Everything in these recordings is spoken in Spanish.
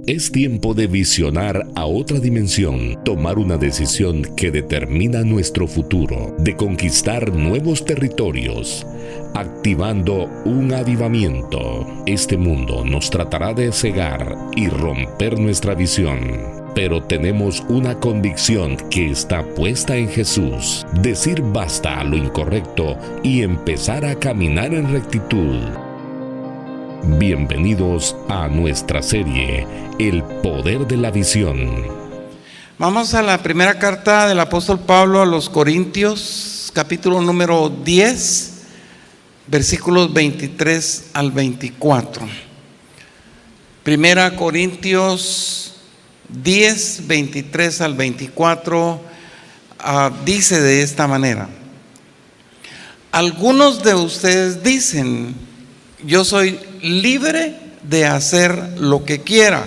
Es tiempo de visionar a otra dimensión, tomar una decisión que determina nuestro futuro, de conquistar nuevos territorios, activando un avivamiento. Este mundo nos tratará de cegar y romper nuestra visión, pero tenemos una convicción que está puesta en Jesús: decir basta a lo incorrecto y empezar a caminar en rectitud. Bienvenidos a nuestra serie El Poder de la Visión. Vamos a la primera carta del apóstol Pablo a los Corintios, capítulo número 10, versículos 23 al 24. Primera Corintios 10, 23 al 24, dice de esta manera: algunos de ustedes dicen, yo soy libre de hacer lo que quiera.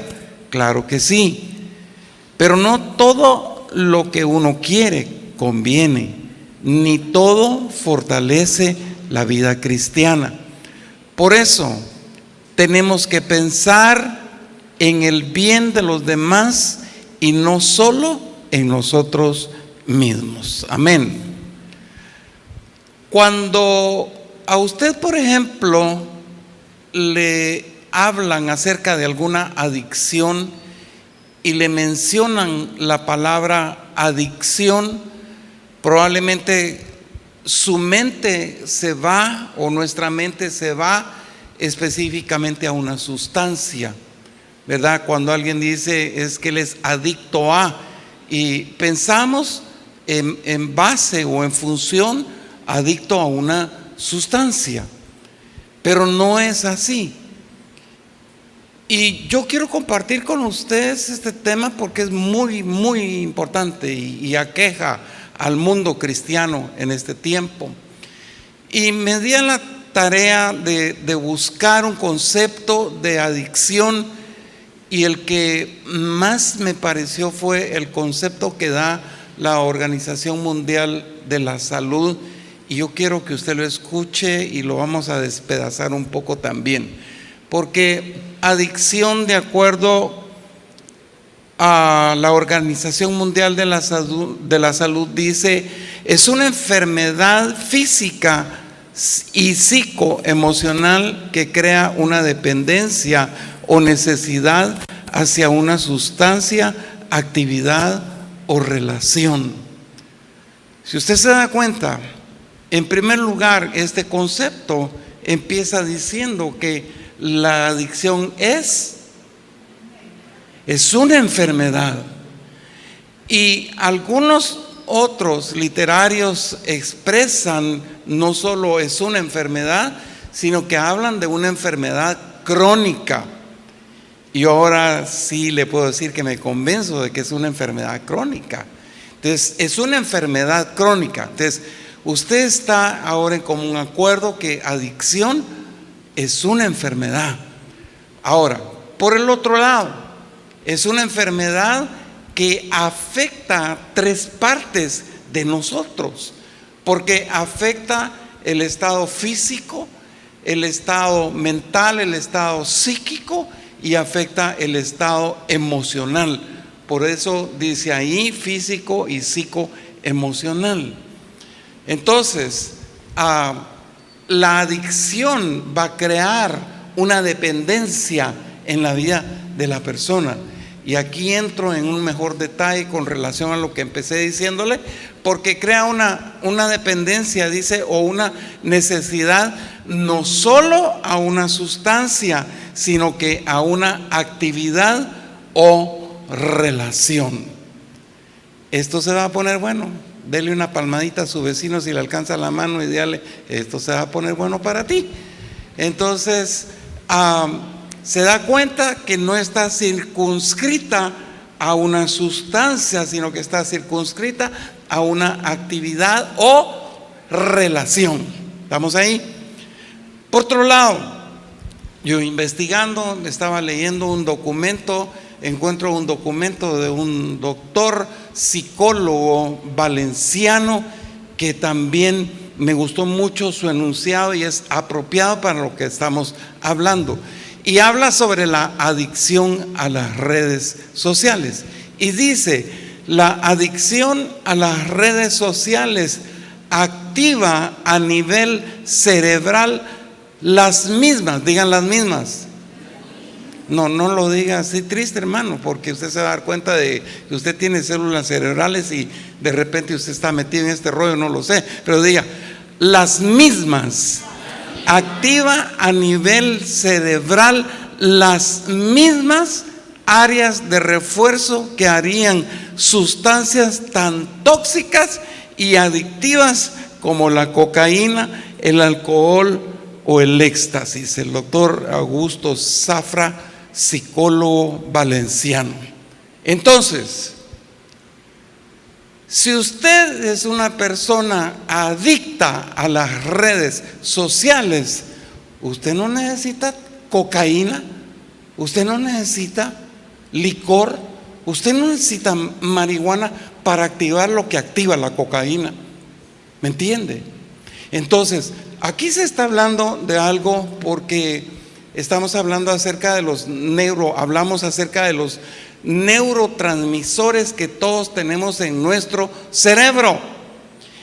Claro que sí, pero no todo lo que uno quiere conviene, ni todo fortalece la vida cristiana. Por eso tenemos que pensar en el bien de los demás y no solo en nosotros mismos. Amén. Cuando a usted, por ejemplo, le hablan acerca de alguna adicción y le mencionan la palabra adicción, probablemente su mente se va, o nuestra mente se va específicamente a una sustancia, ¿verdad? Cuando alguien dice es que él es adicto a, y pensamos en base o en función adicto a una sustancia. Pero no es así. Y yo quiero compartir con ustedes este tema porque es muy, muy importante y aqueja al mundo cristiano en este tiempo. Y me di a la tarea de buscar un concepto de adicción, y el que más me pareció fue el concepto que da la Organización Mundial de la Salud. Y yo quiero que usted lo escuche y lo vamos a despedazar un poco también, porque adicción, de acuerdo a la Organización Mundial de la Salud, dice, es una enfermedad física y psicoemocional que crea una dependencia o necesidad hacia una sustancia, actividad o relación. Si usted se da cuenta, en primer lugar, este concepto empieza diciendo que la adicción es una enfermedad. Y algunos otros literarios expresan no solo es una enfermedad, sino que hablan de una enfermedad crónica. Y ahora sí le puedo decir que me convenzo de que es una enfermedad crónica. Entonces, es una enfermedad crónica. Entonces, usted está ahora en común acuerdo que adicción es una enfermedad. Ahora, por el otro lado, es una enfermedad que afecta a tres partes de nosotros, porque afecta el estado físico, el estado mental, el estado psíquico, y afecta el estado emocional. Por eso dice ahí físico y psicoemocional. Entonces, la adicción va a crear una dependencia en la vida de la persona. Y aquí entro en un mejor detalle con relación a lo que empecé diciéndole, porque crea una dependencia, dice, o una necesidad, no solo a una sustancia, sino que a una actividad o relación. Esto se va a poner bueno. Dele una palmadita a su vecino si le alcanza la mano y dígale, esto se va a poner bueno para ti. Entonces, se da cuenta que no está circunscrita a una sustancia, sino que está circunscrita a una actividad o relación. ¿Estamos ahí? Por otro lado, yo investigando, estaba leyendo un documento, encuentro un documento de un doctor psicólogo valenciano que también me gustó mucho su enunciado y es apropiado para lo que estamos hablando. y habla sobre la adicción a las redes sociales. Y dice, la adicción a las redes sociales activa a nivel cerebral las mismas, digan las mismas. No lo diga así triste, hermano, porque usted se va a dar cuenta de que usted tiene células cerebrales y de repente usted está metido en este rollo, no lo sé, pero diga, las mismas. Activa a nivel cerebral las mismas áreas de refuerzo que harían sustancias tan tóxicas y adictivas como la cocaína, el alcohol o el éxtasis. El doctor Augusto Zafra, psicólogo valenciano. Entonces, si usted es una persona adicta a las redes sociales, usted no necesita cocaína, usted no necesita licor, usted no necesita marihuana para activar lo que activa la cocaína. ¿Me entiende? Entonces, aquí se está hablando de algo porque estamos hablando acerca de hablamos acerca de los neurotransmisores que todos tenemos en nuestro cerebro.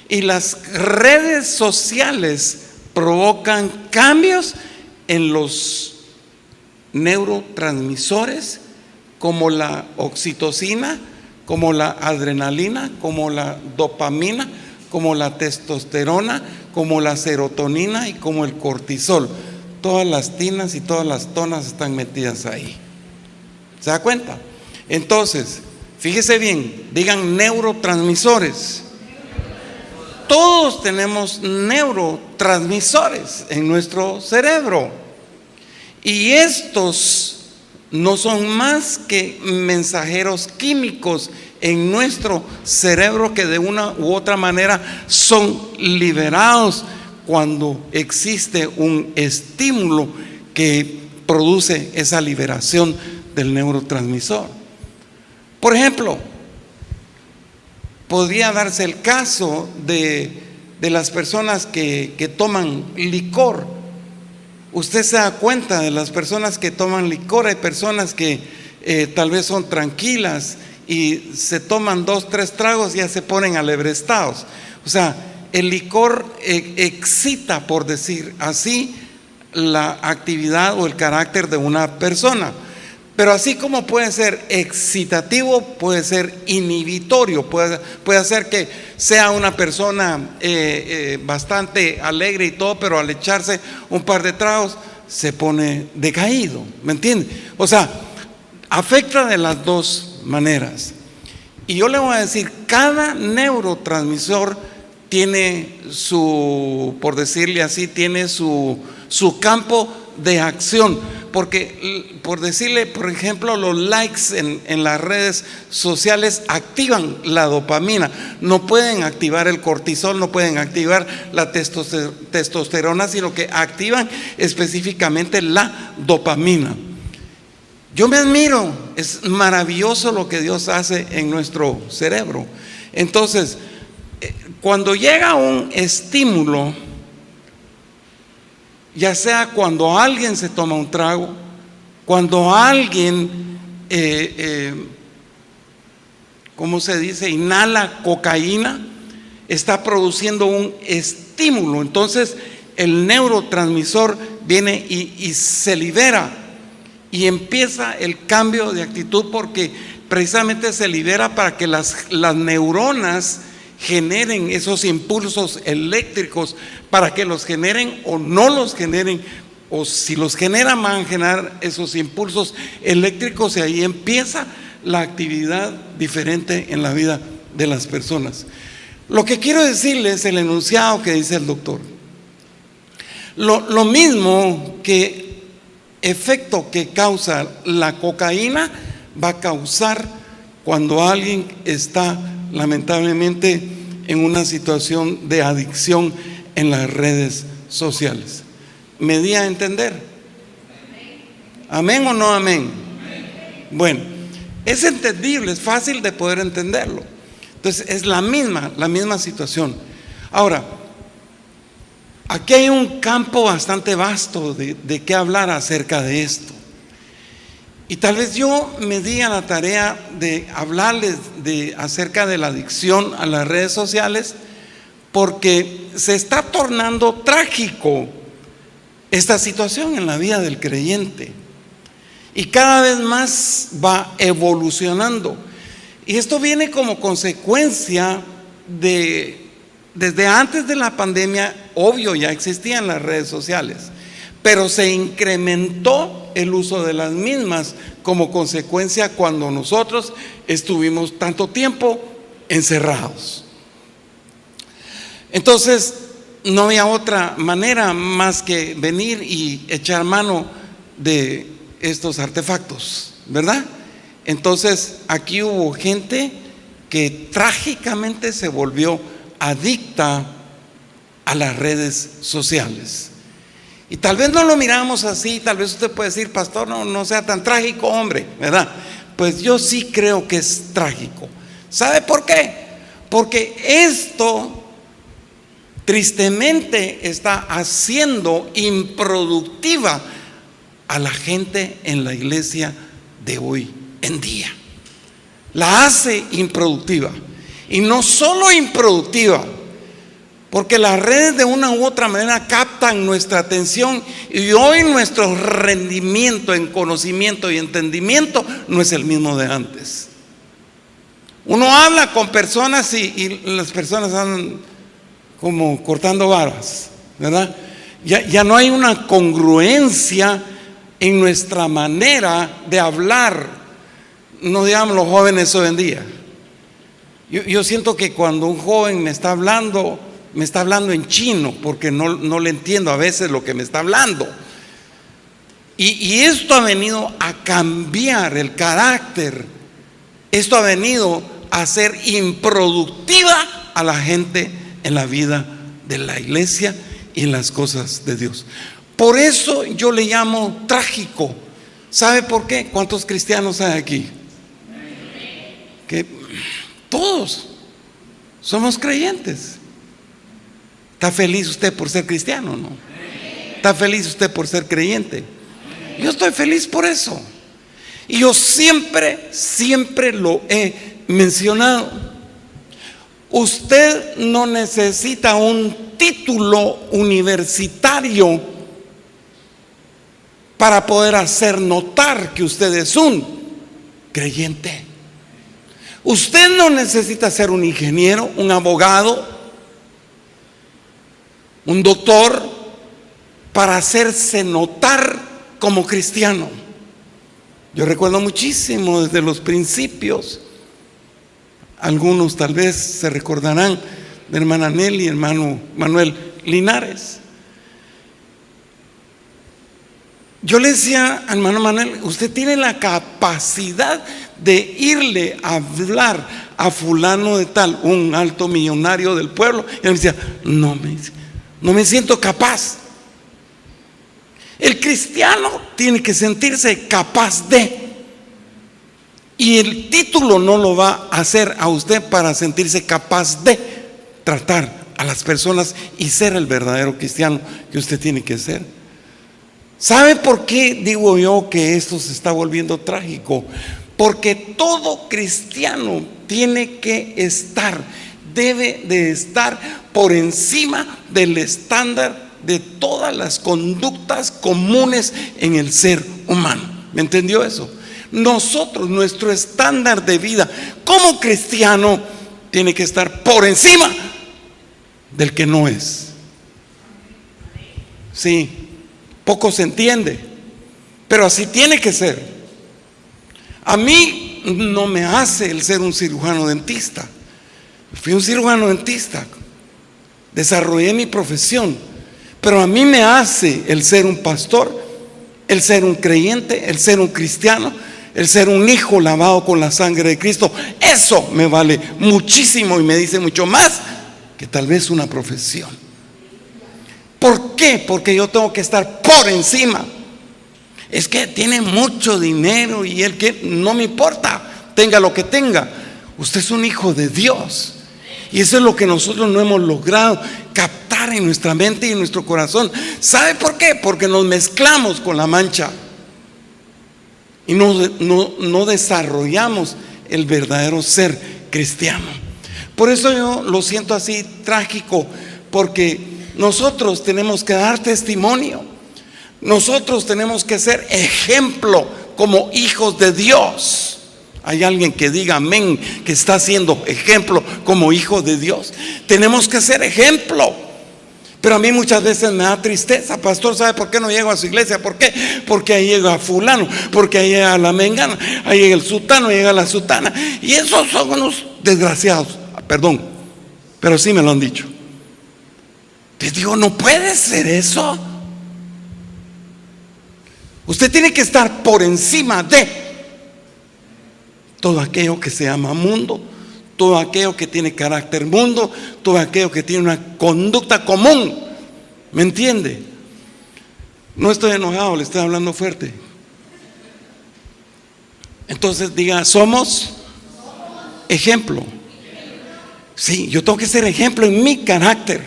Y las redes sociales provocan cambios en los neurotransmisores como la oxitocina, como la adrenalina, como la dopamina, como la testosterona, como la serotonina y como el cortisol. Todas las tinas y todas las tonas están metidas ahí. ¿Se da cuenta? Entonces, fíjese bien, digan neurotransmisores. Todos tenemos neurotransmisores en nuestro cerebro. Y estos no son más que mensajeros químicos en nuestro cerebro que de una u otra manera son liberados cuando existe un estímulo que produce esa liberación del neurotransmisor. Por ejemplo, podría darse el caso de las personas que toman licor. Usted se da cuenta de las personas que toman licor. Hay personas que tal vez son tranquilas y se toman 2, 3 tragos y ya se ponen alebrestados. O sea, el licor excita, por decir así, la actividad o el carácter de una persona. Pero así como puede ser excitativo, puede ser inhibitorio, puede hacer que sea una persona bastante alegre y todo, pero al echarse un par de tragos se pone decaído, ¿me entiende? O sea, afecta de las dos maneras. Y yo le voy a decir, cada neurotransmisor tiene su, por decirle así, tiene su campo de acción. Porque, por decirle, por ejemplo, los likes en las redes sociales activan la dopamina. No pueden activar el cortisol, no pueden activar la testosterona, sino que activan específicamente la dopamina. Yo me admiro, es maravilloso lo que Dios hace en nuestro cerebro. Entonces, cuando llega un estímulo, ya sea cuando alguien se toma un trago, cuando alguien, ¿cómo se dice?, inhala cocaína, está produciendo un estímulo. Entonces el neurotransmisor viene y se libera y empieza el cambio de actitud, porque precisamente se libera para que las neuronas generen esos impulsos eléctricos, para que los generen o no los generen, o si los generan van a generar esos impulsos eléctricos, y ahí empieza la actividad diferente en la vida de las personas. Lo que quiero decirles es el enunciado que dice el doctor. Lo mismo que efecto que causa la cocaína va a causar cuando alguien está lamentablemente en una situación de adicción en las redes sociales. ¿Me di a entender? ¿Amén o no amén? Bueno, es entendible, es fácil de poder entenderlo. Entonces es la misma situación. Ahora, aquí hay un campo bastante vasto de qué hablar acerca de esto. Y tal vez yo me di a la tarea de hablarles acerca de la adicción a las redes sociales, porque se está tornando trágico esta situación en la vida del creyente. Y cada vez más va evolucionando. Y esto viene como consecuencia desde antes de la pandemia, obvio, ya existían las redes sociales, pero se incrementó el uso de las mismas como consecuencia cuando nosotros estuvimos tanto tiempo encerrados. Entonces, no había otra manera más que venir y echar mano de estos artefactos, ¿verdad? Entonces, aquí hubo gente que trágicamente se volvió adicta a las redes sociales. Y tal vez no lo miramos así, tal vez usted puede decir, pastor, no sea tan trágico, hombre, ¿verdad? Pues yo sí creo que es trágico. ¿Sabe por qué? Porque esto tristemente está haciendo improductiva a la gente en la iglesia de hoy en día. La hace improductiva. Y no solo improductiva, porque las redes de una u otra manera captan nuestra atención, y hoy nuestro rendimiento en conocimiento y entendimiento no es el mismo de antes. Uno habla con personas y las personas andan como cortando varas, ¿verdad? Ya no hay una congruencia en nuestra manera de hablar, no digamos los jóvenes hoy en día. Yo siento que cuando un joven me está hablando en chino, porque no le entiendo a veces lo que me está hablando. Y esto ha venido a cambiar el carácter, esto ha venido a ser improductiva a la gente en la vida de la iglesia y en las cosas de Dios. Por eso yo le llamo trágico. ¿Sabe por qué? ¿Cuántos cristianos hay aquí? Que todos somos creyentes. ¿Está feliz usted por ser cristiano, no? ¿Está feliz usted por ser creyente? Yo estoy feliz por eso. Y yo siempre lo he mencionado. Usted no necesita un título universitario para poder hacer notar que usted es un creyente. Usted no necesita ser un ingeniero, un abogado, un doctor para hacerse notar como cristiano. Yo recuerdo muchísimo desde los principios. Algunos tal vez se recordarán de hermana Nelly y hermano Manuel Linares. Yo le decía al hermano Manuel, usted tiene la capacidad de irle a hablar a fulano de tal, un alto millonario del pueblo. Y él me decía, no me siento capaz. El cristiano tiene que sentirse capaz de. Y el título no lo va a hacer a usted para sentirse capaz de tratar a las personas y ser el verdadero cristiano que usted tiene que ser. ¿Sabe por qué digo yo que esto se está volviendo trágico? Porque todo cristiano debe de estar por encima del estándar de todas las conductas comunes en el ser humano. ¿Me entendió eso? Nuestro estándar de vida como cristiano tiene que estar por encima del que no es. Sí, poco se entiende, pero así tiene que ser. A mí no me hace el ser un cirujano dentista. Fui un cirujano dentista, desarrollé mi profesión, pero a mí me hace el ser un pastor, el ser un creyente, el ser un cristiano, el ser un hijo lavado con la sangre de Cristo. Eso me vale muchísimo y me dice mucho más que tal vez una profesión. ¿Por qué? Porque yo tengo que estar por encima. Es que tiene mucho dinero y él que no me importa, tenga lo que tenga. Usted es un hijo de Dios. Y eso es lo que nosotros no hemos logrado captar cara en nuestra mente y en nuestro corazón. ¿Sabe por qué? Porque nos mezclamos con la mancha y no desarrollamos el verdadero ser cristiano. Por eso yo lo siento así trágico, porque nosotros tenemos que dar testimonio. Nosotros tenemos que ser ejemplo como hijos de Dios. Hay alguien que diga amén, que está siendo ejemplo como hijo de Dios. Tenemos que ser ejemplo. Pero a mí muchas veces me da tristeza, pastor, ¿sabe por qué no llego a su iglesia? ¿Por qué? Porque ahí llega fulano, porque ahí llega la mengana, ahí llega el sutano, llega la sutana. Y esos son unos desgraciados, perdón, pero sí me lo han dicho. Te digo, no puede ser eso. Usted tiene que estar por encima de todo aquello que se llama mundo, todo aquello que tiene carácter mundo, todo aquello que tiene una conducta común. ¿Me entiende? No estoy enojado, le estoy hablando fuerte. Entonces diga, somos ejemplo. Sí, yo tengo que ser ejemplo en mi carácter,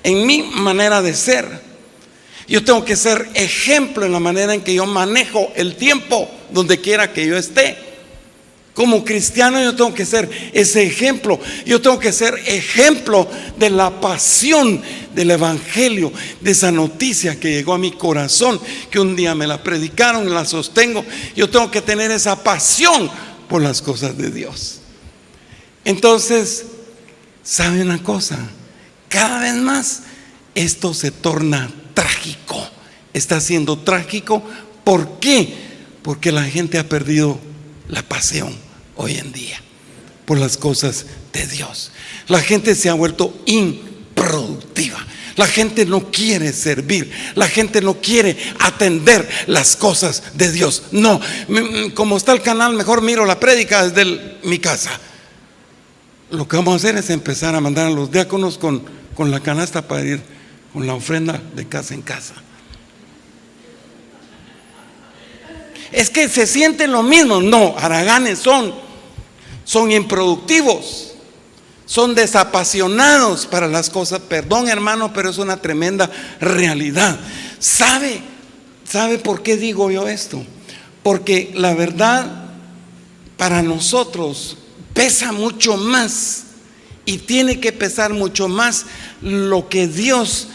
en mi manera de ser. Yo tengo que ser ejemplo en la manera en que yo manejo el tiempo donde quiera que yo esté. Como cristiano yo tengo que ser ese ejemplo. Yo tengo que ser ejemplo de la pasión del evangelio, de esa noticia que llegó a mi corazón, que un día me la predicaron y la sostengo. Yo tengo que tener esa pasión por las cosas de Dios. Entonces, ¿sabe una cosa? Cada vez más esto se torna trágico. Está siendo trágico. ¿Por qué? Porque la gente ha perdido la pasión hoy en día por las cosas de Dios. La gente se ha vuelto improductiva. La gente no quiere servir. La gente no quiere atender las cosas de Dios. No, como está el canal, mejor miro la prédica desde mi casa. Lo que vamos a hacer es empezar a mandar a los diáconos con la canasta para ir con la ofrenda de casa en casa. Es que se sienten lo mismo. No, haraganes son improductivos, son desapasionados para las cosas. Perdón, hermano, pero es una tremenda realidad. ¿Sabe por qué digo yo esto? Porque la verdad para nosotros pesa mucho más, y tiene que pesar mucho más lo que Dios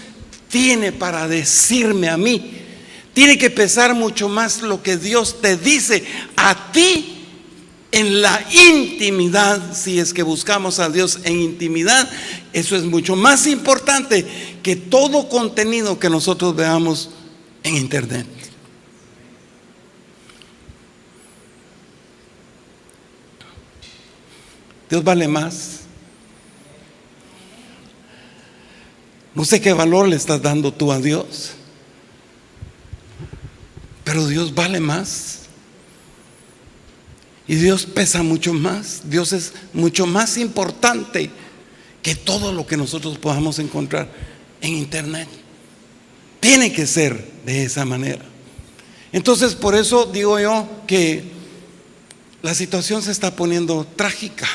tiene para decirme a mí. Tiene que pesar mucho más lo que Dios te dice a ti en la intimidad. Si es que buscamos a Dios en intimidad, eso es mucho más importante que todo contenido que nosotros veamos en internet. Dios vale más. No sé qué valor le estás dando tú a Dios, pero Dios vale más. Y Dios pesa mucho más. Dios es mucho más importante que todo lo que nosotros podamos encontrar en internet. Tiene que ser de esa manera. Entonces, por eso digo yo que la situación se está poniendo trágica.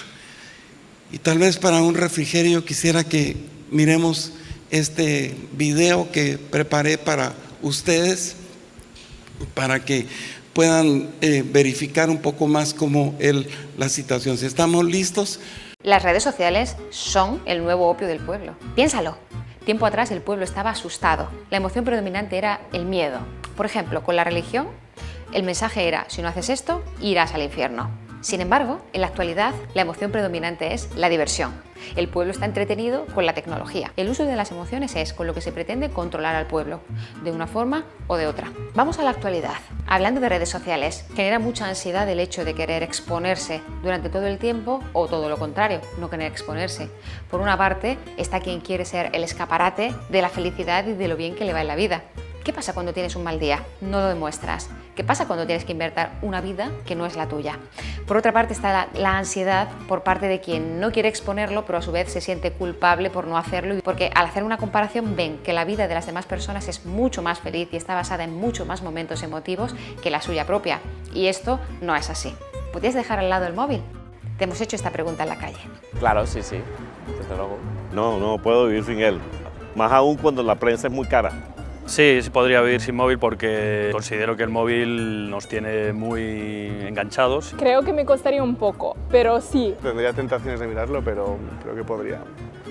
Y tal vez para un refrigerio quisiera que miremos este video que preparé para ustedes, para que puedan verificar un poco más cómo la situación. Si estamos listos. Las redes sociales son el nuevo opio del pueblo. Piénsalo. Tiempo atrás el pueblo estaba asustado. La emoción predominante era el miedo. Por ejemplo, con la religión, el mensaje era: si no haces esto, irás al infierno. Sin embargo, en la actualidad, la emoción predominante es la diversión. El pueblo está entretenido con la tecnología. El uso de las emociones es con lo que se pretende controlar al pueblo, de una forma o de otra. Vamos a la actualidad. Hablando de redes sociales, genera mucha ansiedad el hecho de querer exponerse durante todo el tiempo, o todo lo contrario, no querer exponerse. Por una parte, está quien quiere ser el escaparate de la felicidad y de lo bien que le va en la vida. ¿Qué pasa cuando tienes un mal día? No lo demuestras. ¿Qué pasa cuando tienes que invertir una vida que no es la tuya? Por otra parte está la ansiedad por parte de quien no quiere exponerlo, pero a su vez se siente culpable por no hacerlo, porque al hacer una comparación ven que la vida de las demás personas es mucho más feliz y está basada en muchos más momentos emotivos que la suya propia. Y esto no es así. ¿Podrías dejar al lado el móvil? Te hemos hecho esta pregunta en la calle. Claro, sí, desde luego. No puedo vivir sin él. más aún cuando la prensa es muy cara. Sí, podría vivir sin móvil porque considero que el móvil nos tiene muy enganchados. Creo que me costaría un poco, pero sí. Tendría tentaciones de mirarlo, pero creo que podría.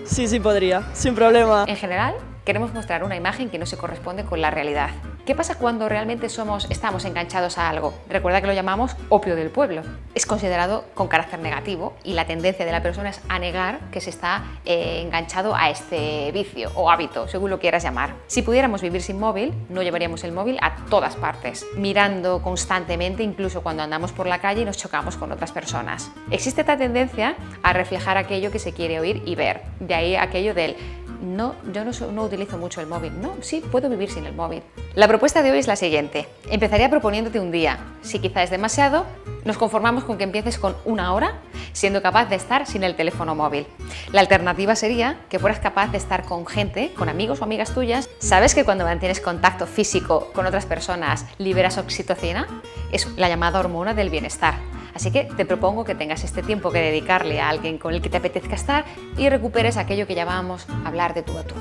Sí, podría, sin problema. En general, queremos mostrar una imagen que no se corresponde con la realidad. ¿Qué pasa cuando realmente estamos enganchados a algo? Recuerda que lo llamamos opio del pueblo. Es considerado con carácter negativo y la tendencia de la persona es a negar que se está enganchado a este vicio o hábito, según lo quieras llamar. Si pudiéramos vivir sin móvil, no llevaríamos el móvil a todas partes, mirando constantemente, incluso cuando andamos por la calle y nos chocamos con otras personas. Existe esta tendencia a reflejar aquello que se quiere oír y ver. De ahí aquello del no, yo no utilizo mucho el móvil. No, sí, puedo vivir sin el móvil. La propuesta de hoy es la siguiente. Empezaría proponiéndote un día. Si quizá es demasiado, nos conformamos con que empieces con 1 hora, siendo capaz de estar sin el teléfono móvil. La alternativa sería que fueras capaz de estar con gente, con amigos o amigas tuyas. ¿Sabes que cuando mantienes contacto físico con otras personas liberas oxitocina? Es la llamada hormona del bienestar. Así que te propongo que tengas este tiempo que dedicarle a alguien con el que te apetezca estar y recuperes aquello que llamábamos hablar de tú a tú.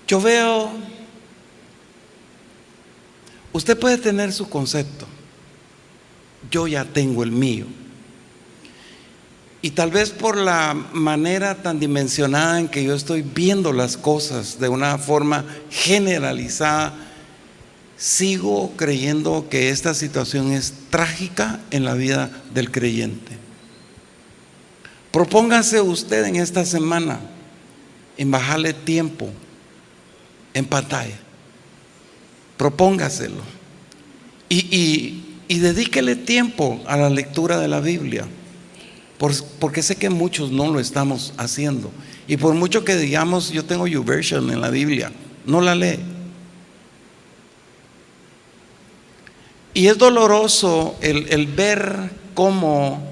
Yo veo, usted puede tener su concepto, yo ya tengo el mío. Y tal vez por la manera tan dimensionada en que yo estoy viendo las cosas de una forma generalizada, sigo creyendo que esta situación es trágica en la vida del creyente. Propóngase usted en esta semana en bajarle tiempo en pantalla. Propóngaselo. Y dedíquele tiempo a la lectura de la Biblia. Porque sé que muchos no lo estamos haciendo. Y por mucho que digamos, yo tengo YouVersion en la Biblia, no la lee. Y es doloroso el ver cómo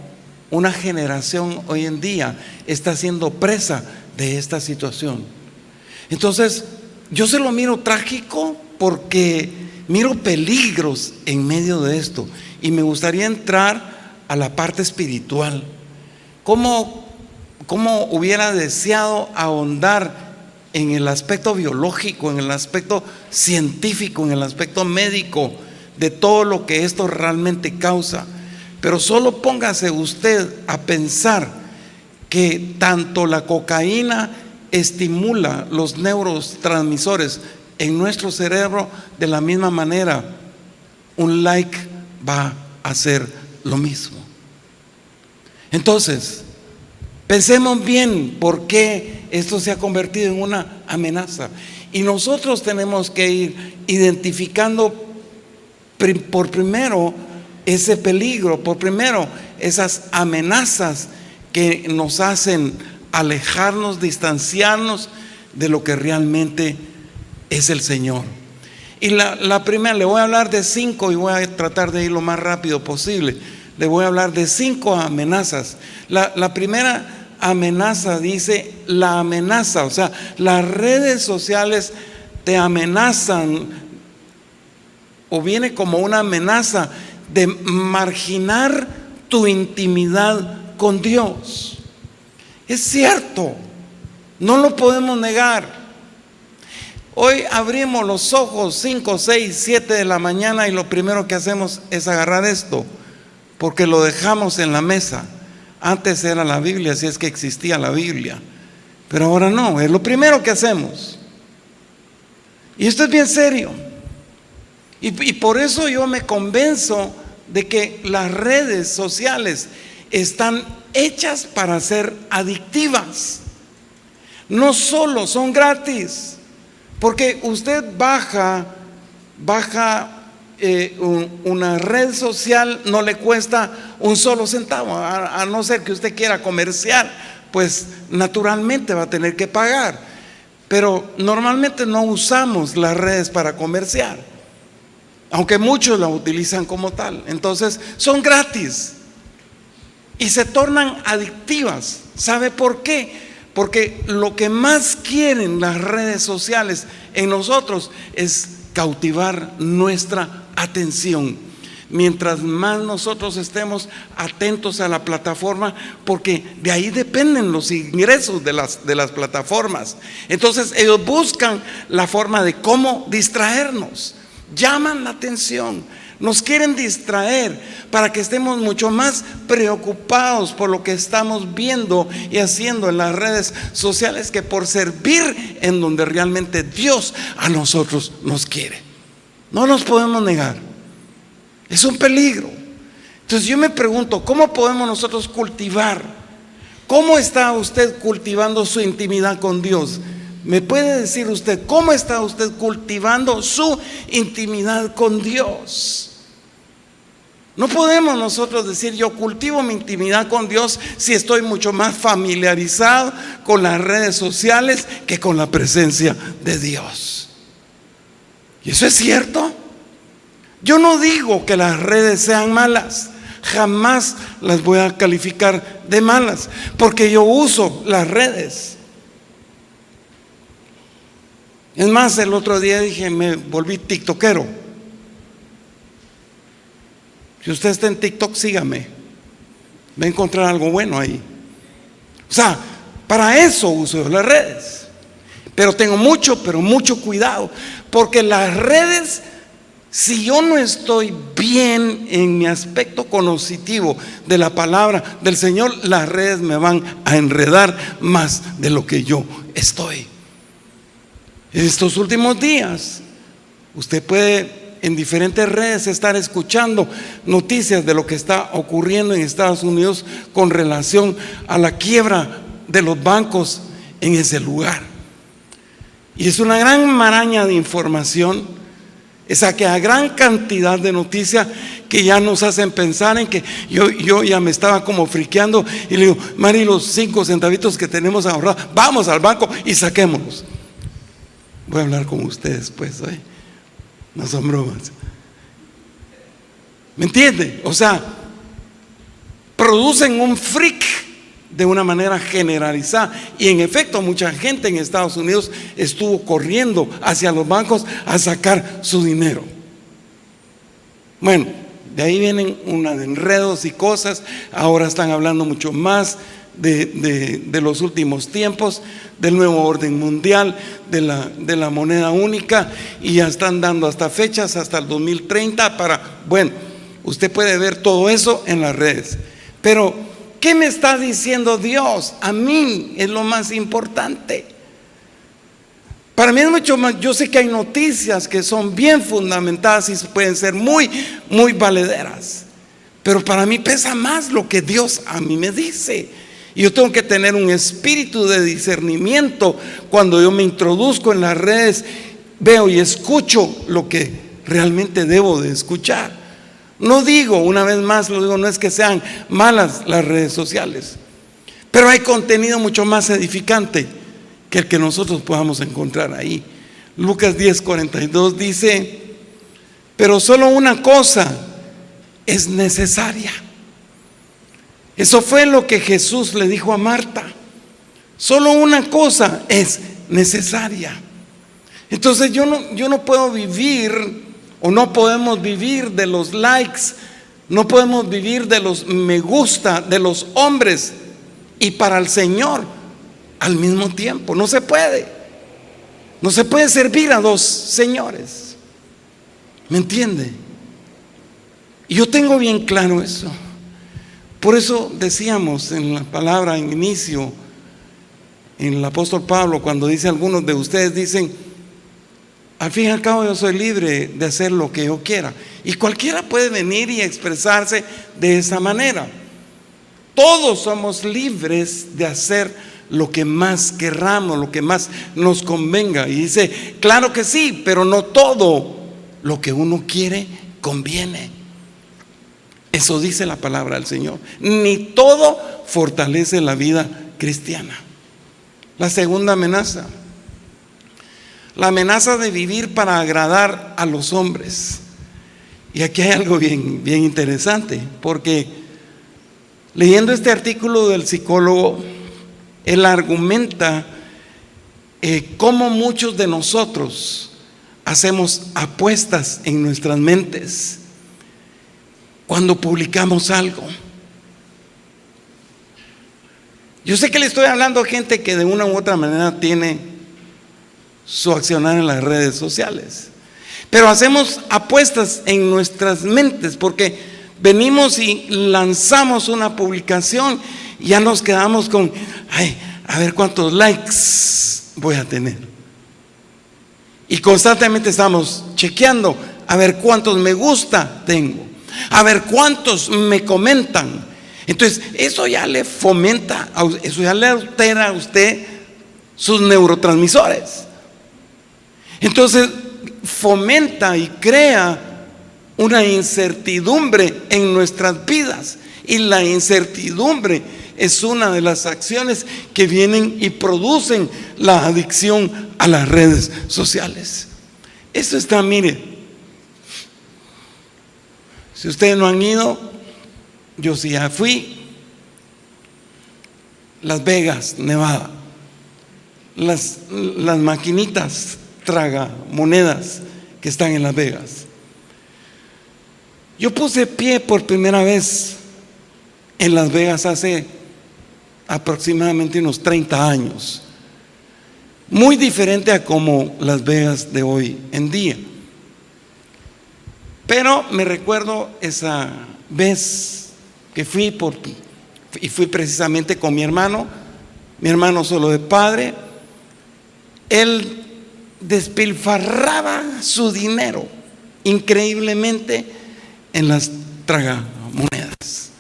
una generación hoy en día está siendo presa de esta situación. Entonces, yo se lo miro trágico porque miro peligros en medio de esto. Y me gustaría entrar a la parte espiritual. ¿Cómo hubiera deseado ahondar en el aspecto biológico, en el aspecto científico, en el aspecto médico de todo lo que esto realmente causa? Pero solo póngase usted a pensar que tanto la cocaína estimula los neurotransmisores en nuestro cerebro de la misma manera. Un like va a hacer lo mismo. Entonces, pensemos bien por qué esto se ha convertido en una amenaza. Y nosotros tenemos que ir identificando por primero ese peligro, por primero esas amenazas que nos hacen alejarnos, distanciarnos de lo que realmente es el Señor. Y la primera, le voy a hablar de 5 y voy a tratar de ir lo más rápido posible. Le voy a hablar de 5 amenazas. La primera amenaza dice la amenaza, o sea, las redes sociales te amenazan o viene como una amenaza de marginar tu intimidad con Dios. Es cierto, no lo podemos negar. Hoy abrimos los ojos 5, 6, 7 de la mañana y lo primero que hacemos es agarrar esto, porque lo dejamos en la mesa. Antes era la Biblia, si es que existía la Biblia, pero ahora no, es lo primero que hacemos. Y esto es bien serio. Y por eso yo me convenzo de que las redes sociales están hechas para ser adictivas. No solo son gratis, porque usted baja una red social, no le cuesta un solo centavo, a no ser que usted quiera comerciar, pues naturalmente va a tener que pagar. Pero normalmente no usamos las redes para comerciar, aunque muchos la utilizan como tal. Entonces son gratis y se tornan adictivas. ¿Sabe por qué? Porque lo que más quieren las redes sociales en nosotros es cautivar nuestra atención. mientras más nosotros estemos atentos a la plataforma, porque de ahí dependen los ingresos de las plataformas. Entonces ellos buscan la forma de cómo distraernos, llaman la atención, nos quieren distraer para que estemos mucho más preocupados por lo que estamos viendo y haciendo en las redes sociales que por servir en donde realmente Dios a nosotros nos quiere. No nos podemos negar, es un peligro. Entonces yo me pregunto, ¿cómo podemos nosotros cultivar? ¿Cómo está usted cultivando su intimidad con Dios? ¿Me puede decir usted cómo está usted cultivando su intimidad con Dios? No podemos nosotros decir yo cultivo mi intimidad con Dios si estoy mucho más familiarizado con las redes sociales que con la presencia de Dios. ¿Y eso es cierto? Yo no digo que las redes sean malas, jamás las voy a calificar de malas, porque yo uso las redes. Es más, el otro día dije, me volví tiktokero. Si usted está en TikTok, sígame, va a encontrar algo bueno ahí. O sea, para eso uso las redes. Pero tengo mucho cuidado, porque las redes, si yo no estoy bien en mi aspecto conocitivo de la palabra del Señor, las redes me van a enredar más de lo que yo estoy. En estos últimos días, usted puede en diferentes redes estar escuchando noticias de lo que está ocurriendo en Estados Unidos con relación a la quiebra de los bancos en ese lugar. Y es una gran maraña de información, esa que a gran cantidad de noticias que ya nos hacen pensar en que yo ya me estaba como friqueando y le digo, Mari, los 5 centavitos que tenemos ahorrados, vamos al banco y saquémoslos. Voy a hablar con ustedes pues, no son bromas. ¿Me entiende? O sea, producen un freak de una manera generalizada. Y en efecto, mucha gente en Estados Unidos estuvo corriendo hacia los bancos a sacar su dinero. Bueno, de ahí vienen unos enredos y cosas. Ahora están hablando mucho más de los últimos tiempos, del nuevo orden mundial, de la moneda única, y ya están dando hasta fechas, hasta el 2030 bueno, usted puede ver todo eso en las redes. Pero ¿qué me está diciendo Dios? A mí es lo más importante. Para mí es mucho más. Yo sé que hay noticias que son bien fundamentadas y pueden ser muy valederas, pero para mí pesa más lo que Dios a mí me dice. Y yo tengo que tener un espíritu de discernimiento cuando yo me introduzco en las redes, veo y escucho lo que realmente debo de escuchar. No digo, una vez más lo digo, no es que sean malas las redes sociales, pero hay contenido mucho más edificante que el que nosotros podamos encontrar ahí. Lucas 10:42 dice, pero solo una cosa es necesaria. Eso fue lo que Jesús le dijo a Marta. Solo una cosa es necesaria. Entonces yo no puedo vivir, o no podemos vivir de los likes, no podemos vivir de los me gusta de los hombres y para el Señor al mismo tiempo. No se puede. No se puede servir a dos señores. ¿Me entiende? Y yo tengo bien claro eso. Por eso decíamos en la palabra en inicio, en el apóstol Pablo, cuando dice algunos de ustedes, dicen, al fin y al cabo yo soy libre de hacer lo que yo quiera. Y cualquiera puede venir y expresarse de esa manera. Todos somos libres de hacer lo que más querramos, lo que más nos convenga. Y dice, claro que sí, pero no todo lo que uno quiere conviene. Eso dice la palabra del Señor. Ni todo fortalece la vida cristiana. La segunda amenaza, la amenaza de vivir para agradar a los hombres. Y aquí hay algo bien interesante, porque leyendo este artículo del psicólogo, él argumenta cómo muchos de nosotros hacemos apuestas en nuestras mentes. cuando publicamos algo. Yo sé que le estoy hablando a gente que de una u otra manera tiene su accionar en las redes sociales, pero hacemos apuestas en nuestras mentes porque venimos y lanzamos una publicación y ya nos quedamos con, ay, a ver cuántos likes voy a tener. Y constantemente estamos chequeando a ver cuántos me gusta tengo, a ver cuántos me comentan. Entonces eso ya le fomenta, eso ya le altera a usted sus neurotransmisores. Entonces fomenta y crea una incertidumbre en nuestras vidas, y la incertidumbre es una de las acciones que vienen y producen la adicción a las redes sociales. Eso está, mire, si ustedes no han ido, yo sí ya fui. Las Vegas, Nevada, las maquinitas tragamonedas que están en Las Vegas. Yo puse pie por primera vez en Las Vegas hace aproximadamente unos 30 años. Muy diferente a como Las Vegas de hoy en día. Pero me recuerdo esa vez que fui precisamente con mi hermano solo de padre. Él despilfarraba su dinero increíblemente en las tragamonedas.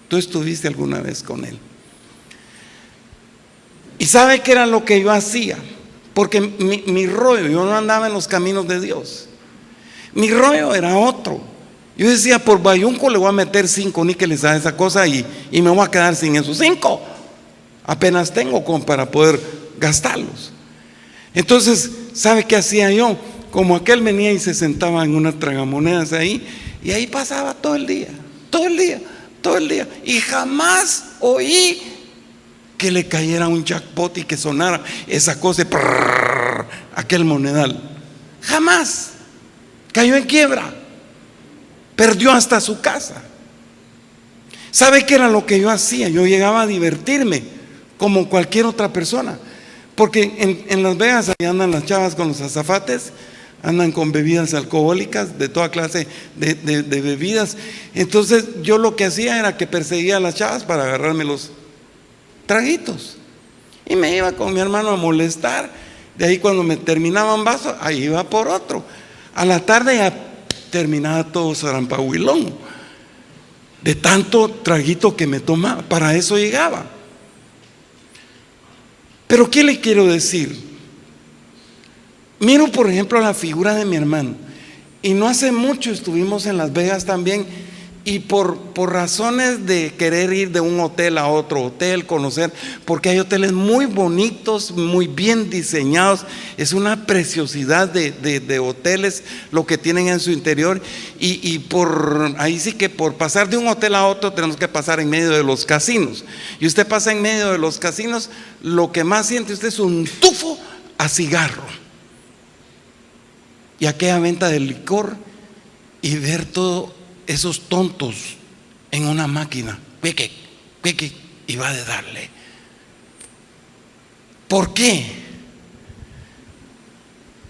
¿Tú estuviste alguna vez con él? ¿Y sabe qué era lo que yo hacía? Porque mi rollo, yo no andaba en los caminos de Dios. Mi rollo era otro. Yo decía, por bayunco le voy a meter 5 níqueles a esa cosa y me voy a quedar sin esos 5. Apenas tengo como para poder gastarlos. Entonces, ¿sabe qué hacía yo? Como aquel venía y se sentaba en unas tragamonedas ahí, y ahí pasaba todo el día. Y jamás oí que le cayera un jackpot y que sonara esa cosa, aquel monedal. Jamás. Cayó en quiebra. Perdió hasta su casa. ¿Sabe qué era lo que yo hacía? Yo llegaba a divertirme como cualquier otra persona. Porque en Las Vegas ahí andan las chavas con los azafates, andan con bebidas alcohólicas, de toda clase de bebidas. Entonces yo lo que hacía era que perseguía a las chavas para agarrarme los traguitos. Y me iba con mi hermano a molestar. De ahí cuando me terminaba un vaso, ahí iba por otro. A la tarde ya terminaba todo zarampahuilón de tanto traguito que me tomaba. Para eso llegaba. Pero ¿qué le quiero decir? Miro por ejemplo la figura de mi hermano, y no hace mucho estuvimos en Las Vegas también, y por razones de querer ir de un hotel a otro hotel, conocer, porque hay hoteles muy bonitos, muy bien diseñados, es una preciosidad de hoteles lo que tienen en su interior, y por ahí sí que por pasar de un hotel a otro tenemos que pasar en medio de los casinos, y usted pasa en medio de los casinos, lo que más siente usted es un tufo a cigarro, y aquella venta de licor, y ver todo esos tontos en una máquina, y va de darle. ¿Por qué?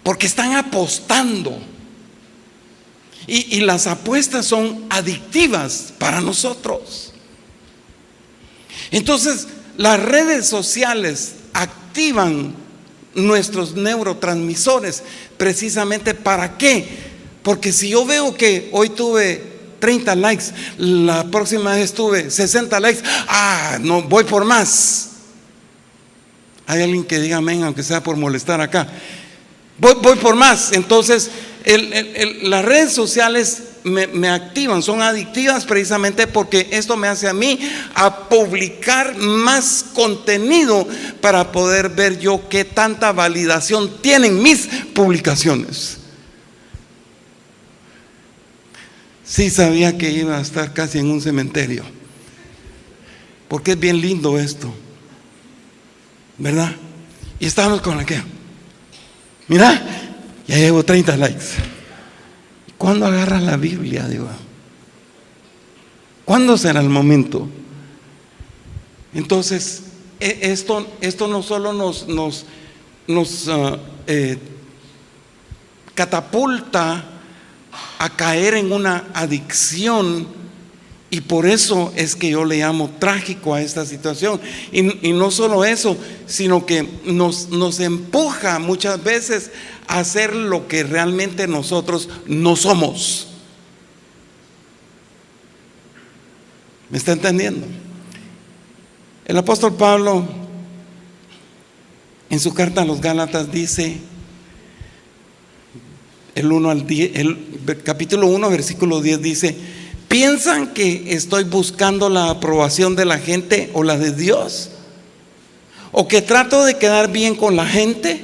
Porque están apostando, y las apuestas son adictivas para nosotros. Entonces las redes sociales activan nuestros neurotransmisores precisamente. ¿Para qué? Porque si yo veo que hoy tuve 30 likes, la próxima vez tuve 60 likes, no, voy por más. Hay alguien que diga amén, aunque sea por molestar acá. Voy por más. Entonces las redes sociales me activan, son adictivas precisamente porque esto me hace a mí a publicar más contenido para poder ver yo qué tanta validación tienen mis publicaciones. Sí sabía que iba a estar casi en un cementerio, porque es bien lindo esto, ¿verdad? Y estábamos con aquello. Mira, ya llevo 30 likes. ¿Cuándo agarras la Biblia? Digo, ¿Cuándo será el momento? Entonces, esto no solo nos catapulta a caer en una adicción, y por eso es que yo le llamo trágico a esta situación. Y no solo eso, sino que nos empuja muchas veces a hacer lo que realmente nosotros no somos. ¿Me está entendiendo? El apóstol Pablo, en su carta a los Gálatas, dice, el capítulo 1, versículo 10 dice: ¿piensan que estoy buscando la aprobación de la gente o la de Dios? ¿O que trato de quedar bien con la gente?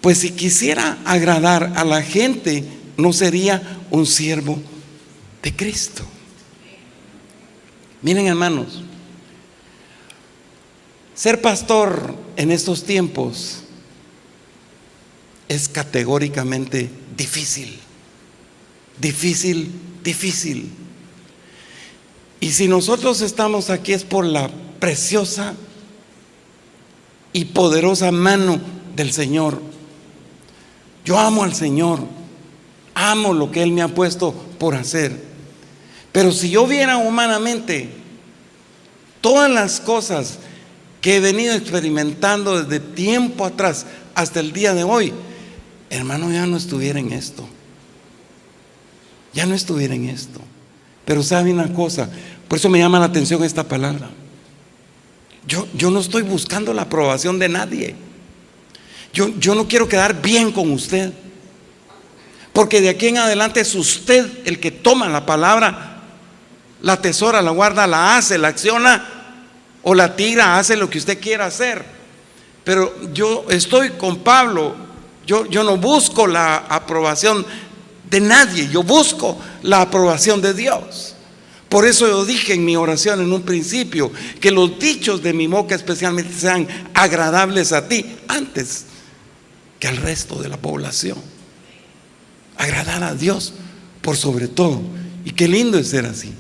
Pues si quisiera agradar a la gente, no sería un siervo de Cristo. Miren, hermanos, ser pastor en estos tiempos es categóricamente difícil. Difícil. Y si nosotros estamos aquí es por la preciosa y poderosa mano del Señor. Yo amo al Señor, amo lo que Él me ha puesto por hacer. Pero si yo viera humanamente todas las cosas que he venido experimentando desde tiempo atrás hasta el día de hoy, hermano, ya no estuviera en esto. Pero sabe una cosa, por eso me llama la atención esta palabra. Yo no estoy buscando la aprobación de nadie. Yo no quiero quedar bien con usted, porque de aquí en adelante es usted el que toma la palabra, la atesora, la guarda, la hace, la acciona o la tira, hace lo que usted quiera hacer. Pero yo estoy con Pablo. Yo no busco la aprobación de nadie, yo busco la aprobación de Dios. Por eso yo dije en mi oración en un principio que los dichos de mi boca especialmente sean agradables a ti antes que al resto de la población. Agradar a Dios por sobre todo. Y qué lindo es ser así.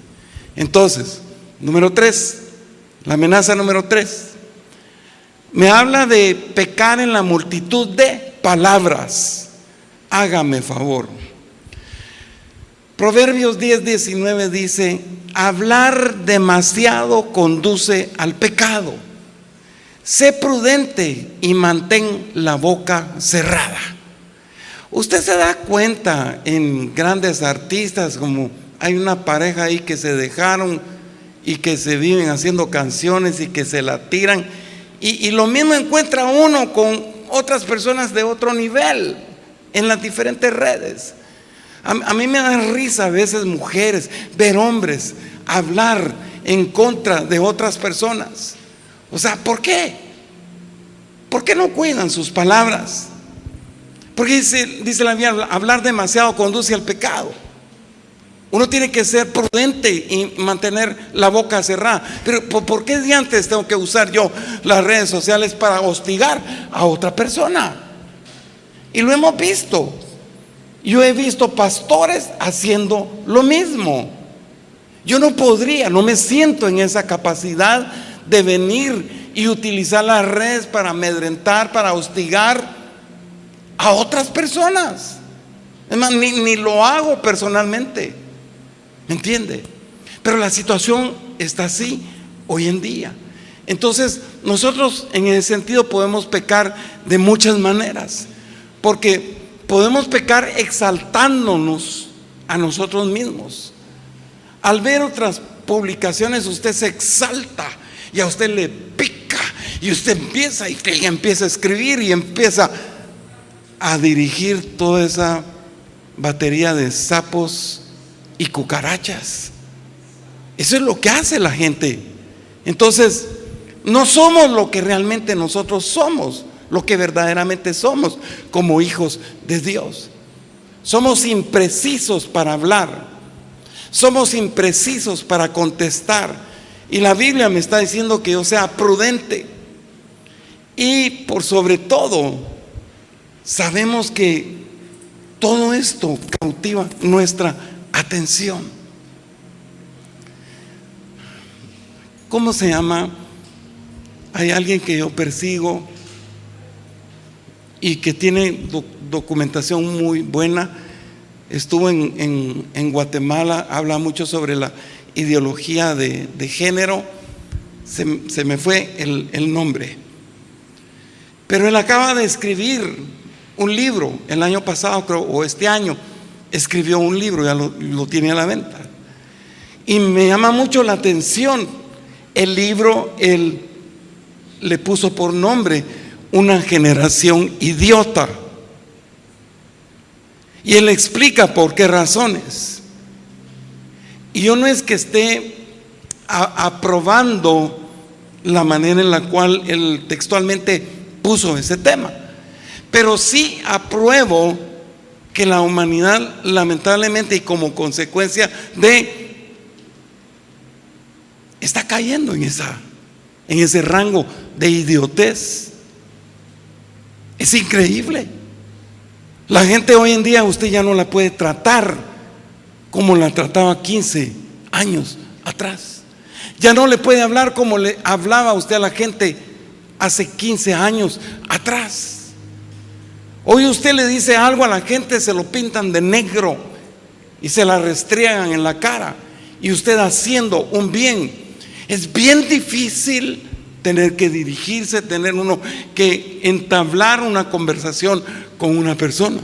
Entonces, número 3, la amenaza número 3, me habla de pecar en la multitud de palabras. Hágame favor. Proverbios 10:19 dice: hablar demasiado conduce al pecado. Sé prudente y mantén la boca cerrada. Usted se da cuenta en grandes artistas, como hay una pareja ahí que se dejaron y que se viven haciendo canciones y que se la tiran, y lo mismo encuentra uno con otras personas de otro nivel en las diferentes redes. A mí me da risa a veces mujeres ver hombres hablar en contra de otras personas. O sea, ¿por qué? ¿Por qué no cuidan sus palabras? Porque dice la Biblia, hablar demasiado conduce al pecado. Uno tiene que ser prudente y mantener la boca cerrada. Pero ¿por qué diantres tengo que usar yo las redes sociales para hostigar a otra persona? Y lo hemos visto. Yo he visto pastores haciendo lo mismo. Yo no podría, no me siento en esa capacidad de venir y utilizar las redes para amedrentar, para hostigar a otras personas. Es más, ni lo hago personalmente. ¿Me entiende? Pero la situación está así hoy en día. Entonces, nosotros en ese sentido podemos pecar de muchas maneras. Porque podemos pecar exaltándonos a nosotros mismos. Al ver otras publicaciones, usted se exalta y a usted le pica, y usted empieza a escribir y empieza a dirigir toda esa batería de sapos y cucarachas. Eso es lo que hace la gente. Entonces, no somos lo que realmente nosotros somos, lo que verdaderamente somos como hijos de Dios. Somos imprecisos para hablar, somos imprecisos para contestar, y la Biblia me está diciendo que yo sea prudente. Y por sobre todo, sabemos que todo esto cautiva nuestra atención. ¿cómo se llama? Hay alguien que yo persigo y que tiene documentación muy buena. Estuvo en Guatemala, habla mucho sobre la ideología de género. Se me fue el nombre. Pero él acaba de escribir un libro, el año pasado creo, o este año, escribió un libro, ya lo tiene a la venta. Y me llama mucho la atención el libro, él le puso por nombre Una generación idiota. Y él explica por qué razones. Y yo no es que esté aprobando la manera en la cual él textualmente puso ese tema, pero sí apruebo que la humanidad, lamentablemente y como consecuencia está cayendo en ese rango de idiotez. Es increíble. La gente hoy en día usted ya no la puede tratar como la trataba 15 años atrás. Ya no le puede hablar como le hablaba usted a la gente hace 15 años atrás. Hoy usted le dice algo a la gente, se lo pintan de negro y se la restriegan en la cara, y usted haciendo un bien. Es bien difícil tener que dirigirse, tener uno que entablar una conversación con una persona.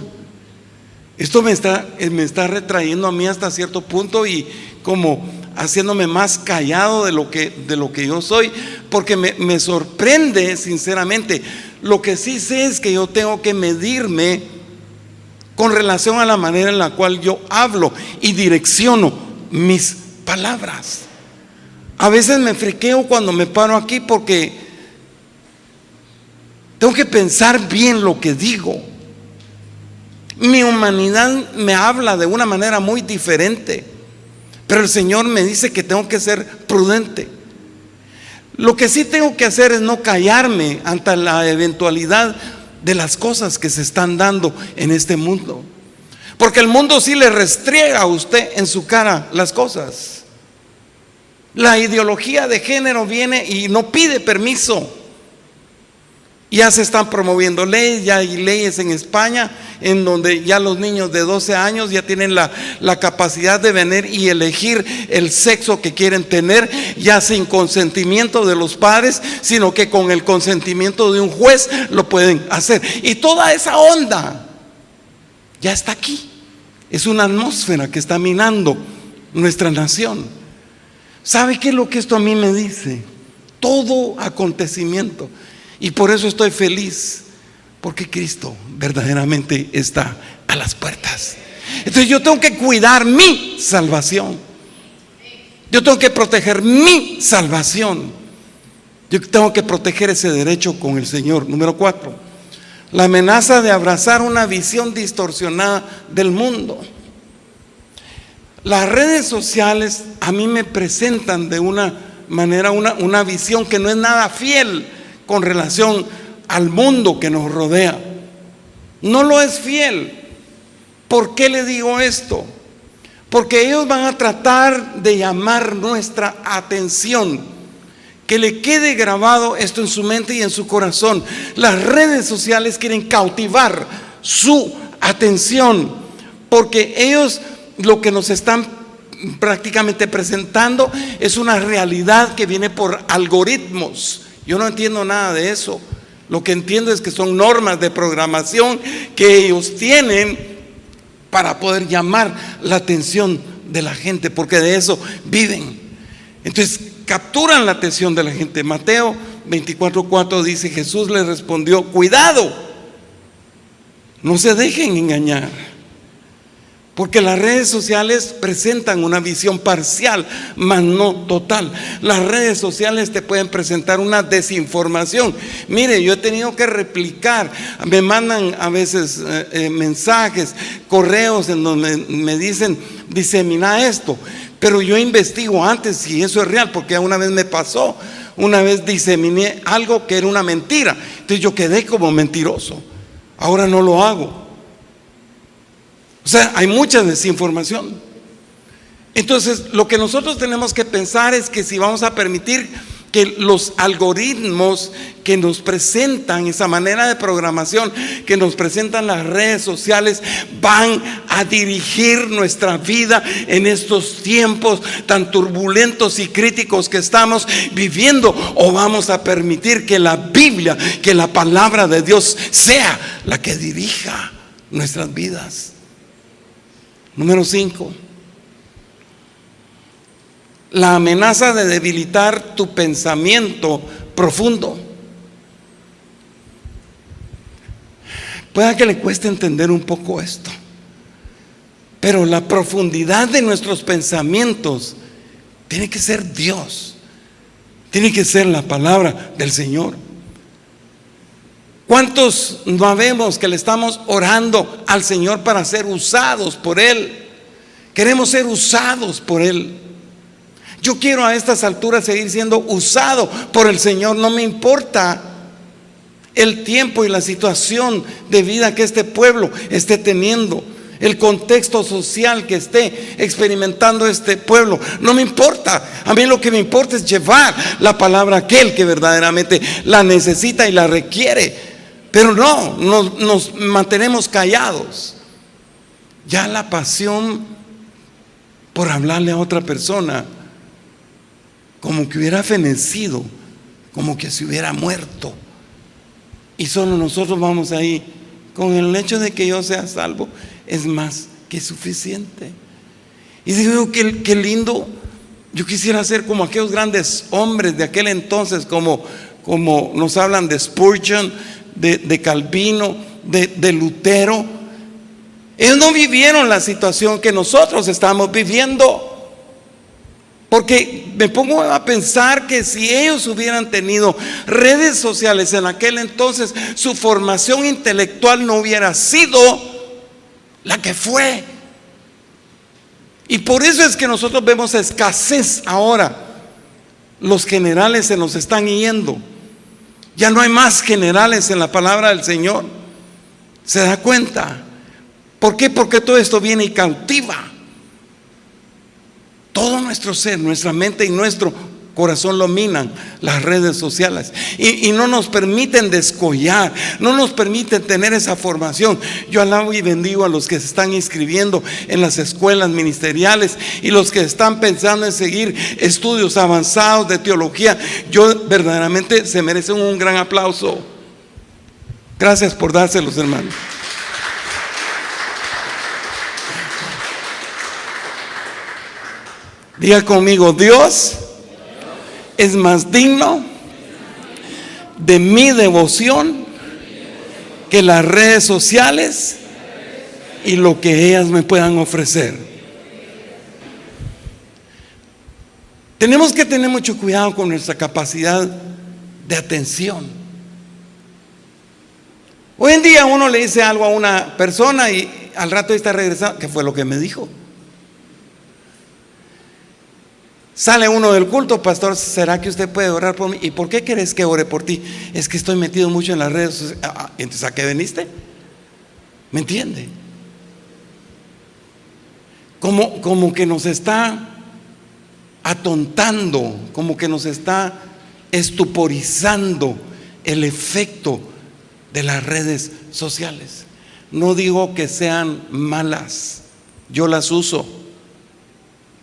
Esto me está retrayendo a mí hasta cierto punto y como haciéndome más callado de lo que yo soy, porque me sorprende sinceramente. Lo que sí sé es que yo tengo que medirme con relación a la manera en la cual yo hablo y direcciono mis palabras. A veces me friqueo cuando me paro aquí porque tengo que pensar bien lo que digo. Mi humanidad me habla de una manera muy diferente, pero el Señor me dice que tengo que ser prudente. Lo que sí tengo que hacer es no callarme ante la eventualidad de las cosas que se están dando en este mundo, porque el mundo sí le restriega a usted en su cara las cosas. La ideología de género viene y no pide permiso. Ya se están promoviendo leyes, ya hay leyes en España en donde ya los niños de 12 años ya tienen la capacidad de venir y elegir el sexo que quieren tener, ya sin consentimiento de los padres, sino que con el consentimiento de un juez lo pueden hacer. Y toda esa onda ya está aquí. Es una atmósfera que está minando nuestra nación. ¿Sabe qué es lo que esto a mí me dice? Todo acontecimiento. Y por eso estoy feliz, porque Cristo verdaderamente está a las puertas. Entonces yo tengo que cuidar mi salvación. Yo tengo que proteger mi salvación. Yo tengo que proteger ese derecho con el Señor. Número 4, la amenaza de abrazar una visión distorsionada del mundo. Las redes sociales a mí me presentan de una manera una visión que no es nada fiel con relación al mundo que nos rodea. No lo es fiel. ¿Por qué le digo esto? Porque ellos van a tratar de llamar nuestra atención, que le quede grabado esto en su mente y en su corazón. Las redes sociales quieren cautivar su atención, porque ellos lo que nos están prácticamente presentando es una realidad que viene por algoritmos. Yo no entiendo nada de eso. Lo que entiendo es que son normas de programación que ellos tienen para poder llamar la atención de la gente, porque de eso viven. Entonces capturan la atención de la gente. Mateo 24:4 dice: Jesús les respondió: cuidado, no se dejen engañar, porque las redes sociales presentan una visión parcial, mas no total. Las redes sociales te pueden presentar una desinformación. Mire, yo he tenido que replicar, me mandan a veces mensajes, correos en donde me dicen: disemina esto, pero yo investigo antes si eso es real, porque una vez me pasó, una vez diseminé algo que era una mentira, entonces yo quedé como mentiroso. Ahora no lo hago. O sea, hay mucha desinformación. Entonces, lo que nosotros tenemos que pensar es que si vamos a permitir que los algoritmos que nos presentan, esa manera de programación que nos presentan las redes sociales, van a dirigir nuestra vida en estos tiempos tan turbulentos y críticos que estamos viviendo, o vamos a permitir que la Biblia, que la palabra de Dios sea la que dirija nuestras vidas. Número 5. La amenaza de debilitar tu pensamiento profundo. Puede que le cueste entender un poco esto, pero la profundidad de nuestros pensamientos tiene que ser Dios, tiene que ser la palabra del Señor. ¿Cuántos no habemos que le estamos orando al Señor para ser usados por Él? Queremos ser usados por Él. Yo quiero a estas alturas seguir siendo usado por el Señor. No me importa el tiempo y la situación de vida que este pueblo esté teniendo, el contexto social que esté experimentando este pueblo. No me importa. A mí lo que me importa es llevar la palabra a aquel que verdaderamente la necesita y la requiere. Pero no, nos mantenemos callados. Ya la pasión por hablarle a otra persona como que hubiera fenecido, como que se hubiera muerto, y solo nosotros vamos ahí. Con el hecho de que yo sea salvo es más que suficiente. Y digo, qué lindo. Yo quisiera ser como aquellos grandes hombres de aquel entonces, como nos hablan de Spurgeon, de Calvino, de Lutero. Ellos no vivieron la situación que nosotros estamos viviendo. Porque me pongo a pensar que si ellos hubieran tenido redes sociales en aquel entonces, su formación intelectual no hubiera sido la que fue. Y por eso es que nosotros vemos escasez ahora. Los generales se nos están yendo. Ya no hay más generales en la palabra del Señor. ¿Se da cuenta? ¿Por qué? Porque todo esto viene y cautiva todo nuestro ser, nuestra mente y nuestro corazón. Lo minan las redes sociales y no nos permiten descollar, no nos permiten tener esa formación. Yo alabo y bendigo a los que se están inscribiendo en las escuelas ministeriales y los que están pensando en seguir estudios avanzados de teología. Yo verdaderamente se merecen un gran aplauso. Gracias por dárselos, hermanos. Diga conmigo: Dios es más digno de mi devoción que las redes sociales y lo que ellas me puedan ofrecer. Tenemos que tener mucho cuidado con nuestra capacidad de atención. Hoy en día uno le dice algo a una persona y al rato está regresando. ¿Qué fue lo que me dijo? Sale uno del culto: pastor, ¿será que usted puede orar por mí? ¿Y por qué querés que ore por ti? Es que estoy metido mucho en las redes sociales. Entonces, ¿a qué veniste? ¿Me entiende? Como que nos está atontando, como que nos está estuporizando el efecto de las redes sociales. No digo que sean malas, yo las uso,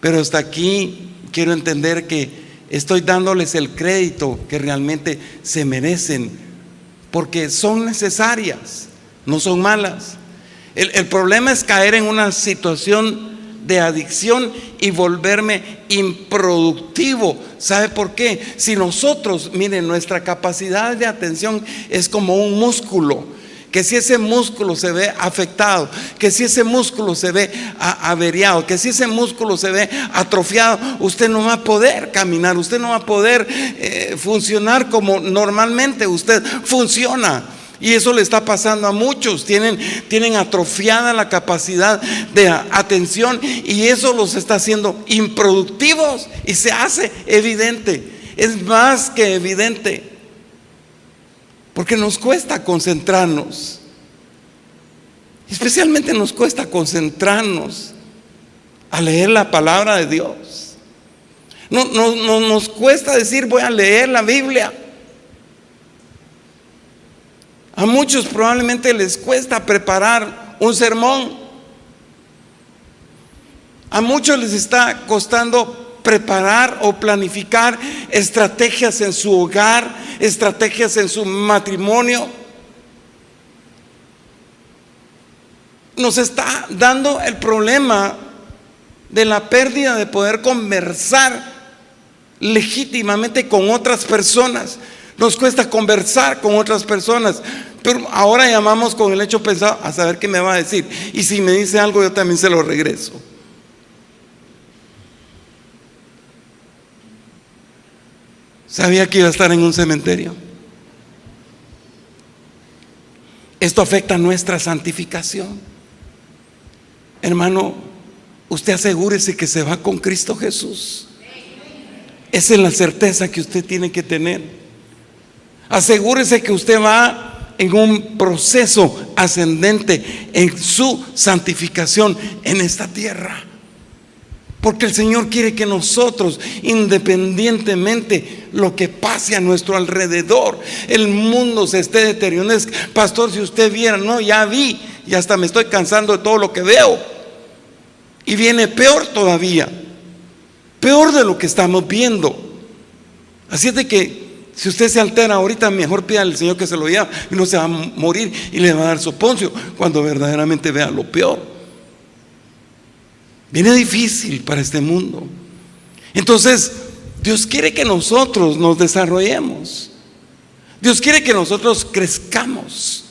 pero hasta aquí quiero entender que estoy dándoles el crédito que realmente se merecen, porque son necesarias, no son malas. El problema es caer en una situación de adicción y volverme improductivo. ¿Sabe por qué? Si nosotros, miren, nuestra capacidad de atención es como un músculo, que si ese músculo se ve afectado, que si ese músculo se ve averiado, que si ese músculo se ve atrofiado, usted no va a poder caminar, usted no va a poder funcionar como normalmente usted funciona. Y eso le está pasando a muchos. Tienen atrofiada la capacidad de atención y eso los está haciendo improductivos, y se hace evidente, es más que evidente. Porque nos cuesta concentrarnos. Especialmente nos cuesta concentrarnos a leer la palabra de Dios. No nos cuesta decir voy a leer la Biblia. A muchos probablemente les cuesta preparar un sermón. A muchos les está costando preparar o planificar estrategias en su hogar, estrategias en su matrimonio. Nos está dando el problema de la pérdida de poder conversar legítimamente con otras personas. Nos cuesta conversar con otras personas, pero ahora llamamos con el hecho pensado a saber qué me va a decir, y si me dice algo yo también se lo regreso. Sabía que iba a estar en un cementerio. Esto afecta nuestra santificación. Hermano, usted asegúrese que se va con Cristo Jesús. Esa es la certeza que usted tiene que tener. Asegúrese que usted va en un proceso ascendente en su santificación en esta tierra. Porque el Señor quiere que nosotros, independientemente lo que pase a nuestro alrededor, el mundo se esté deteriorando. Pastor, si usted viera, no, ya vi, y hasta me estoy cansando de todo lo que veo. Y viene peor todavía, peor de lo que estamos viendo. Así es de que si usted se altera ahorita, mejor pida al Señor que se lo lleve, y no se va a morir y le va a dar soponcio cuando verdaderamente vea lo peor. Viene difícil para este mundo. Entonces, Dios quiere que nosotros nos desarrollemos. Dios quiere que nosotros crezcamos.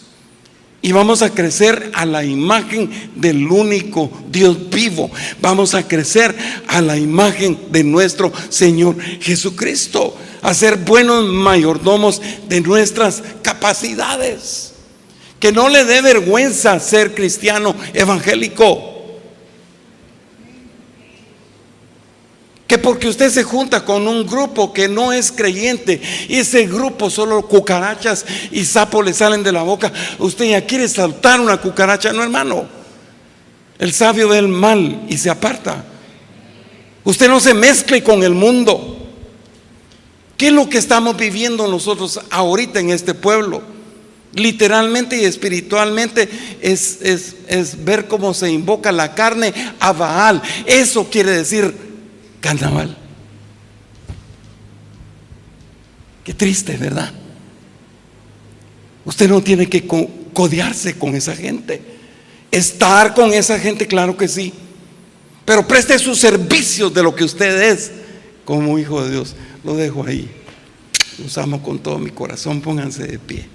Y vamos a crecer a la imagen del único Dios vivo. Vamos a crecer a la imagen de nuestro Señor Jesucristo. A ser buenos mayordomos de nuestras capacidades. Que no le dé vergüenza ser cristiano evangélico. Que porque usted se junta con un grupo que no es creyente y ese grupo solo cucarachas y sapos le salen de la boca, usted ya quiere saltar una cucaracha. No, hermano, el sabio ve el mal y se aparta. Usted no se mezcle con el mundo. ¿Qué es lo que estamos viviendo nosotros ahorita en este pueblo? Literalmente y espiritualmente es ver cómo se invoca la carne a Baal. Eso quiere decir carnaval. Qué triste, ¿verdad? Usted no tiene que codearse con esa gente. Estar con esa gente, claro que sí, pero preste sus servicios de lo que usted es como hijo de Dios. Lo dejo ahí. Los amo con todo mi corazón. Pónganse de pie.